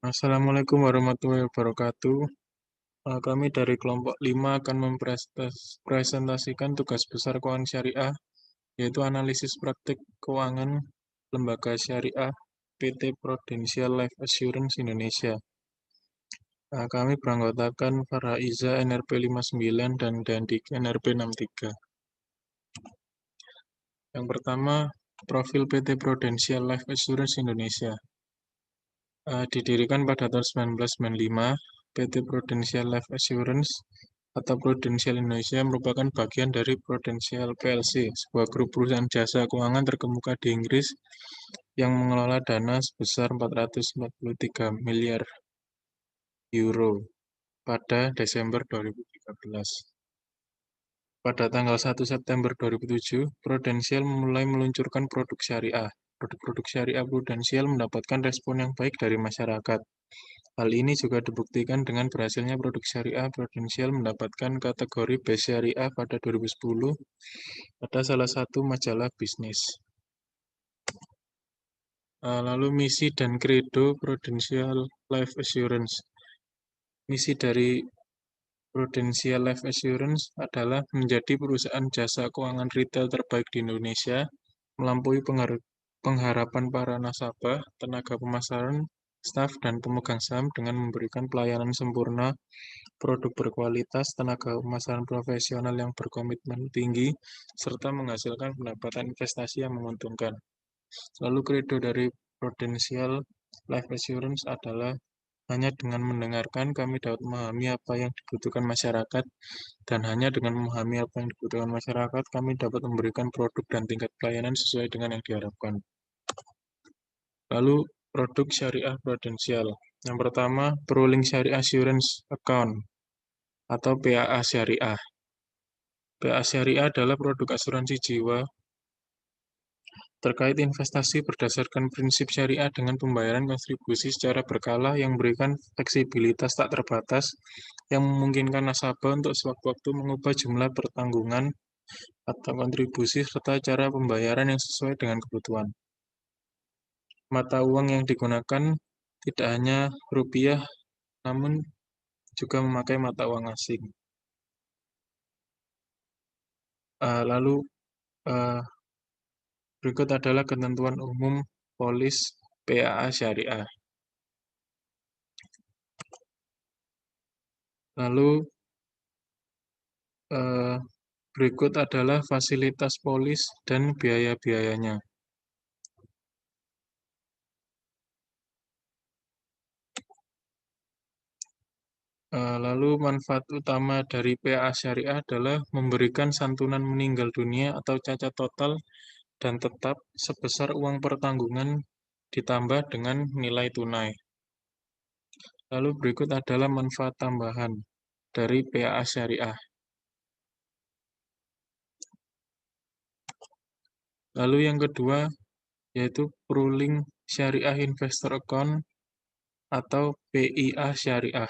Assalamualaikum warahmatullahi wabarakatuh. Kami dari kelompok 5 akan mempresentasikan tugas besar keuangan syariah, yaitu analisis praktik keuangan lembaga syariah PT Prudential Life Assurance Indonesia. Kami beranggotakan Farhaiza NRP 59 dan Dandik NRP 63. Yang pertama, profil PT Prudential Life Assurance Indonesia. Didirikan pada tahun 1995, PT Prudential Life Assurance atau Prudential Indonesia merupakan bagian dari Prudential PLC, sebuah grup perusahaan jasa keuangan terkemuka di Inggris yang mengelola dana sebesar 443 miliar euro pada Desember 2013. Pada tanggal 1 September 2007, Prudential mulai meluncurkan produk syariah. Produk-produk syariah Prudential mendapatkan respon yang baik dari masyarakat. Hal ini juga dibuktikan dengan berhasilnya produk syariah Prudential mendapatkan kategori Best Syariah pada 2010 pada salah satu majalah bisnis. Lalu misi dan kredo Prudential Life Assurance. Misi dari Prudential Life Assurance adalah menjadi perusahaan jasa keuangan retail terbaik di Indonesia, melampaui pengharapan para nasabah, tenaga pemasaran, staf, dan pemegang saham dengan memberikan pelayanan sempurna, produk berkualitas, tenaga pemasaran profesional yang berkomitmen tinggi, serta menghasilkan pendapatan investasi yang menguntungkan. Lalu kredo dari Prudential Life Assurance adalah hanya dengan mendengarkan kami dapat memahami apa yang dibutuhkan masyarakat, dan hanya dengan memahami apa yang dibutuhkan masyarakat kami dapat memberikan produk dan tingkat pelayanan sesuai dengan yang diharapkan. Lalu produk syariah Prudential. Yang pertama, Proling Syariah Assurance Account atau PAA Syariah. PAA Syariah adalah produk asuransi jiwa terkait investasi berdasarkan prinsip syariah dengan pembayaran kontribusi secara berkala yang memberikan fleksibilitas tak terbatas yang memungkinkan nasabah untuk sewaktu-waktu mengubah jumlah pertanggungan atau kontribusi serta cara pembayaran yang sesuai dengan kebutuhan. Mata uang yang digunakan tidak hanya rupiah, namun juga memakai mata uang asing. Lalu berikut adalah ketentuan umum polis PAA Syariah. Lalu berikut adalah fasilitas polis dan biaya-biayanya. Lalu manfaat utama dari PAA Syariah adalah memberikan santunan meninggal dunia atau cacat total dan tetap sebesar uang pertanggungan ditambah dengan nilai tunai. Lalu berikut adalah manfaat tambahan dari PAA Syariah. Lalu yang kedua yaitu Proling Syariah Investor Account atau PIA Syariah.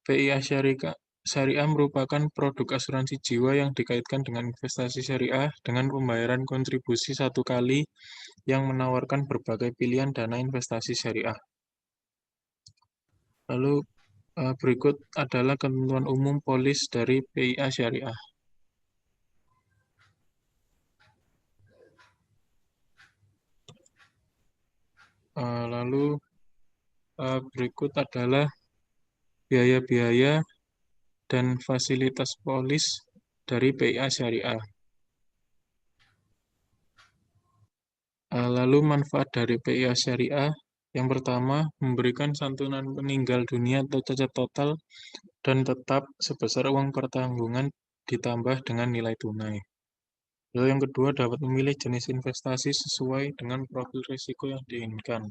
PIA Syariah merupakan produk asuransi jiwa yang dikaitkan dengan investasi syariah dengan pembayaran kontribusi satu kali yang menawarkan berbagai pilihan dana investasi syariah. Lalu berikut adalah ketentuan umum polis dari PIA Syariah. Lalu berikut adalah biaya-biaya dan fasilitas polis dari PIA Syariah. Lalu manfaat dari PIA Syariah, yang pertama, memberikan santunan meninggal dunia atau cacat total dan tetap sebesar uang pertanggungan ditambah dengan nilai tunai. Lalu yang kedua, dapat memilih jenis investasi sesuai dengan profil risiko yang diinginkan.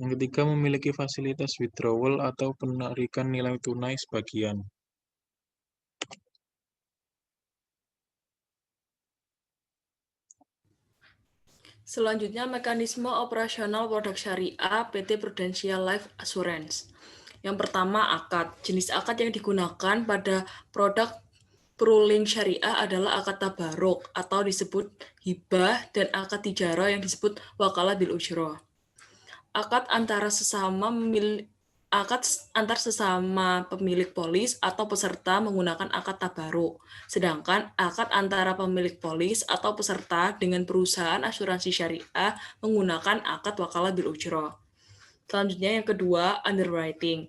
Yang ketiga, memiliki fasilitas withdrawal atau penarikan nilai tunai sebagian. Selanjutnya, mekanisme operasional produk syariah PT Prudential Life Assurance. Yang pertama, akad. Jenis akad yang digunakan pada produk Proling syariah adalah akad tabaruk atau disebut hibah dan akad tijarah yang disebut wakalah bil ujroh. akad antar sesama pemilik polis atau peserta menggunakan akad tabaruk. Sedangkan akad antara pemilik polis atau peserta dengan perusahaan asuransi syariah menggunakan akad wakalah bil ujroh. Selanjutnya yang kedua, underwriting.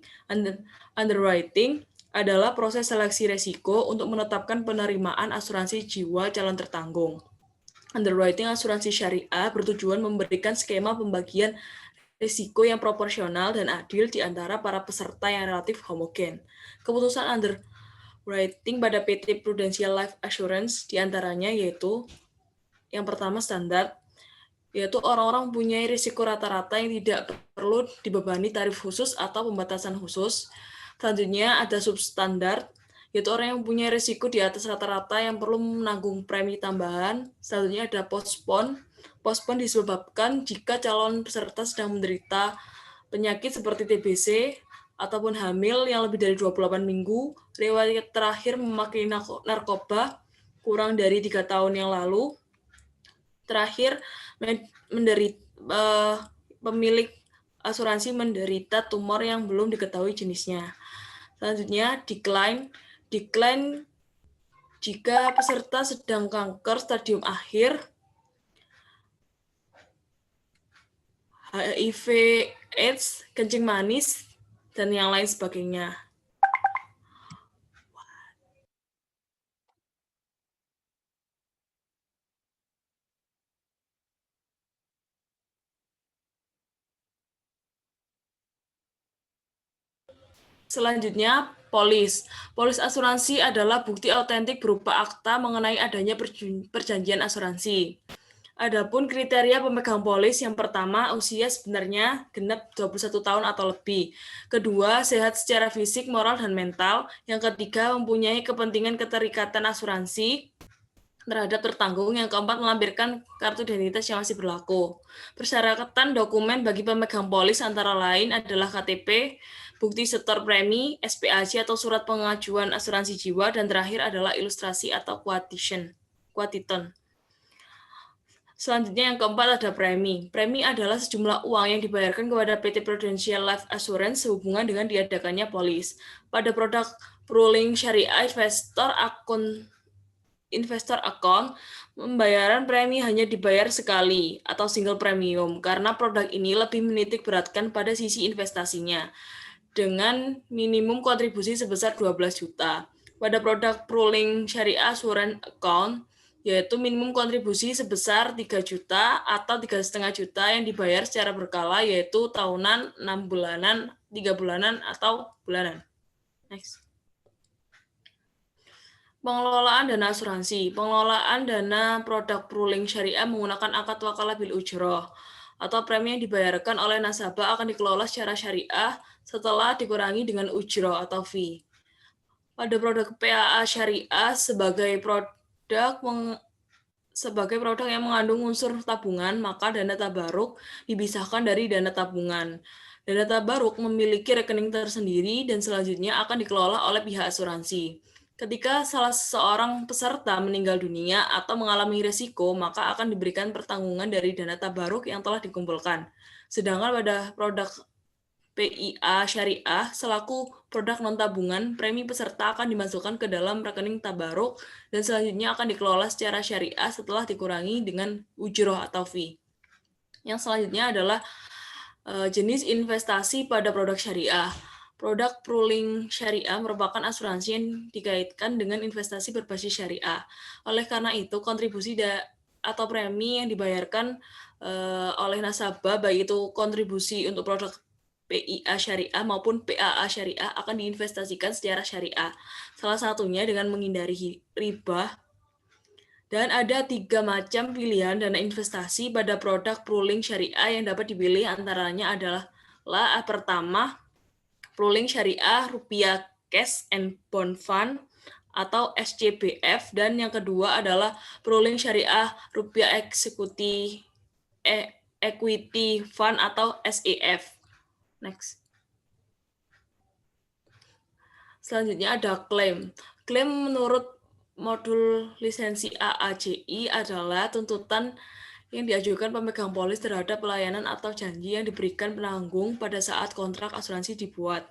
Underwriting adalah proses seleksi resiko untuk menetapkan penerimaan asuransi jiwa calon tertanggung. Underwriting asuransi syariah bertujuan memberikan skema pembagian risiko yang proporsional dan adil di antara para peserta yang relatif homogen. Keputusan underwriting pada PT Prudential Life Assurance diantaranya yaitu yang pertama standar, yaitu orang-orang mempunyai risiko rata-rata yang tidak perlu dibebani tarif khusus atau pembatasan khusus. Selanjutnya ada substandar, yaitu orang yang mempunyai risiko di atas rata-rata yang perlu menanggung premi tambahan. Selanjutnya ada postpone. Postpone disebabkan jika calon peserta sedang menderita penyakit seperti TBC ataupun hamil yang lebih dari 28 minggu, riwayat terakhir memakai narkoba kurang dari 3 tahun yang lalu, terakhir pemilik asuransi menderita tumor yang belum diketahui jenisnya. Selanjutnya decline jika peserta sedang kanker stadium akhir, HIV, AIDS, kencing manis, dan yang lain sebagainya. Selanjutnya, polis. Polis asuransi adalah bukti otentik berupa akta mengenai adanya perjanjian asuransi. Adapun kriteria pemegang polis, yang pertama, usia sebenarnya genap 21 tahun atau lebih. Kedua, sehat secara fisik, moral, dan mental. Yang ketiga, mempunyai kepentingan keterikatan asuransi terhadap tertanggung. Yang keempat, melampirkan kartu identitas yang masih berlaku. Persyaratan dokumen bagi pemegang polis antara lain adalah KTP, bukti setor premi, SPAJ atau surat pengajuan asuransi jiwa, dan terakhir adalah ilustrasi atau quotition. Selanjutnya yang keempat ada premi. Premi adalah sejumlah uang yang dibayarkan kepada PT Prudential Life Assurance sehubungan dengan diadakannya polis. Pada produk ruling syariah investor account, pembayaran premi hanya dibayar sekali atau single premium karena produk ini lebih menitik beratkan pada sisi investasinya dengan minimum kontribusi sebesar 12 juta. Pada produk ruling syariah assurance account, yaitu minimum kontribusi sebesar 3 juta atau 3,5 juta yang dibayar secara berkala, yaitu tahunan, 6 bulanan, 3 bulanan, atau bulanan. Next. Pengelolaan dana asuransi. Pengelolaan dana produk ruling syariah menggunakan akad wakalah bil ujroh atau premi yang dibayarkan oleh nasabah akan dikelola secara syariah setelah dikurangi dengan ujroh atau fee. Pada produk PAA syariah sebagai produk yang mengandung unsur tabungan, maka dana tabaruk dipisahkan dari dana tabungan. Dana tabaruk memiliki rekening tersendiri dan selanjutnya akan dikelola oleh pihak asuransi. Ketika salah seorang peserta meninggal dunia atau mengalami risiko, maka akan diberikan pertanggungan dari dana tabaruk yang telah dikumpulkan. Sedangkan pada produk PIA syariah selaku produk non-tabungan, premi peserta akan dimasukkan ke dalam rekening tabaruk dan selanjutnya akan dikelola secara syariah setelah dikurangi dengan ujroh atau fee. Yang selanjutnya adalah jenis investasi pada produk syariah. Produk ruling syariah merupakan asuransi yang dikaitkan dengan investasi berbasis syariah. Oleh karena itu, kontribusi atau premi yang dibayarkan oleh nasabah, baik itu kontribusi untuk produk PIA syariah maupun PAA syariah akan diinvestasikan secara syariah. Salah satunya dengan menghindari riba. Dan ada 3 macam pilihan dana investasi pada produk ruling syariah yang dapat dipilih, antaranya adalah pertama, ruling syariah rupiah cash and bond fund atau SCBF, dan yang kedua adalah ruling syariah rupiah equity fund atau SEF. Next. Selanjutnya ada klaim. Klaim menurut modul lisensi AAJI adalah tuntutan yang diajukan pemegang polis terhadap pelayanan atau janji yang diberikan penanggung pada saat kontrak asuransi dibuat.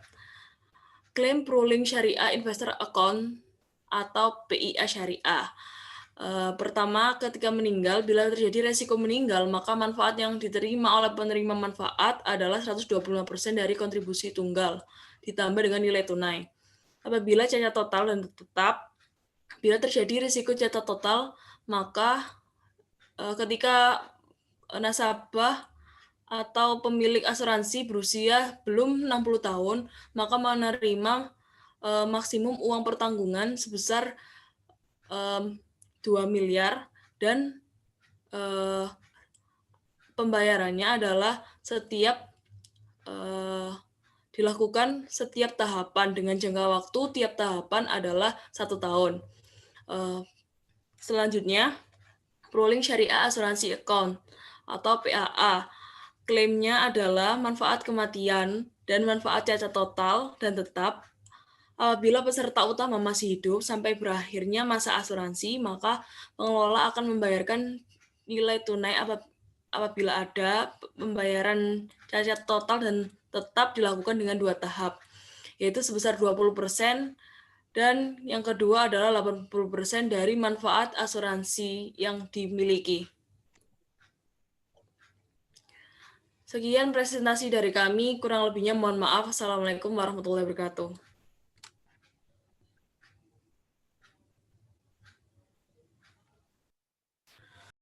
Klaim Pooling Syariah Investor Account atau PIA Syariah. Pertama, ketika meninggal, bila terjadi resiko meninggal, maka manfaat yang diterima oleh penerima manfaat adalah 125% dari kontribusi tunggal, ditambah dengan nilai tunai. Apabila cacat total dan tetap, bila terjadi risiko cacat total, maka ketika nasabah atau pemilik asuransi berusia belum 60 tahun, maka menerima maksimum uang pertanggungan sebesar 2 miliar dan pembayarannya adalah dilakukan setiap tahapan dengan jangka waktu tiap tahapan adalah 1 tahun. Selanjutnya, Pooling Syariah Asuransi Account atau PAA. Klaimnya adalah manfaat kematian dan manfaat cacat total dan tetap. Apabila peserta utama masih hidup sampai berakhirnya masa asuransi, maka pengelola akan membayarkan nilai tunai apabila ada. Pembayaran cacat total dan tetap dilakukan dengan 2 tahap, yaitu sebesar 20%, dan yang kedua adalah 80% dari manfaat asuransi yang dimiliki. Sekian presentasi dari kami, kurang lebihnya mohon maaf. Assalamualaikum warahmatullahi wabarakatuh.